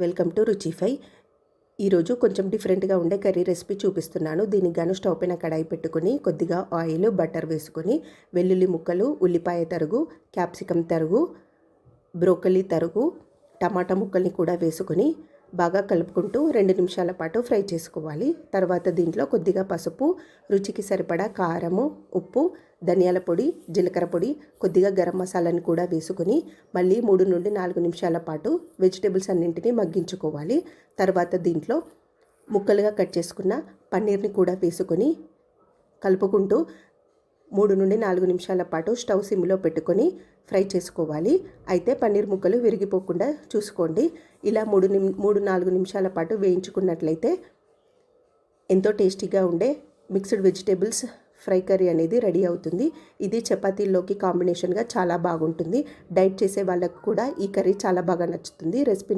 Welcome to రుచిఫై. ఈరోజు కొంచెం డిఫరెంట్గా ఉండే కర్రీ రెసిపీ చూపిస్తున్నాను. దీనికి గాను స్టవ్ పైన కడాయి పెట్టుకుని కొద్దిగా ఆయిల్, బటర్ వేసుకొని వెల్లుల్లి ముక్కలు, ఉల్లిపాయ తరుగు, క్యాప్సికమ్ తరుగు, బ్రోకలీ తరుగు, టమాటా ముక్కల్ని కూడా వేసుకొని బాగా కలుపుకుంటూ 2 నిమిషాల పాటు ఫ్రై చేసుకోవాలి. తర్వాత దీంట్లో కొద్దిగా పసుపు, రుచికి సరిపడా కారము, ఉప్పు, ధనియాల పొడి, జీలకర్ర పొడి, కొద్దిగా గరం మసాలాని కూడా వేసుకొని మళ్ళీ 3 నుండి 4 నిమిషాల పాటు వెజిటేబుల్స్ అన్నింటినీ మగ్గించుకోవాలి. తర్వాత దీంట్లో ముక్కలుగా కట్ చేసుకున్న పన్నీర్ని కూడా వేసుకొని కలుపుకుంటూ 3 నుండి 4 నిమిషాల పాటు స్టవ్ సిమ్లో పెట్టుకొని ఫ్రై చేసుకోవాలి. అయితే పన్నీర్ ముక్కలు విరిగిపోకుండా చూసుకోండి. ఇలా 3-4 నిమిషాల పాటు వేయించుకున్నట్లయితే ఎంతో టేస్టీగా ఉండే మిక్స్డ్ వెజిటేబుల్స్ ఫ్రై కర్రీ అనేది రెడీ అవుతుంది. ఇది చపాతీల్లోకి కాంబినేషన్గా చాలా బాగుంటుంది. డైట్ చేసే వాళ్ళకు కూడా ఈ కర్రీ చాలా బాగా నచ్చుతుంది. రెసిపీ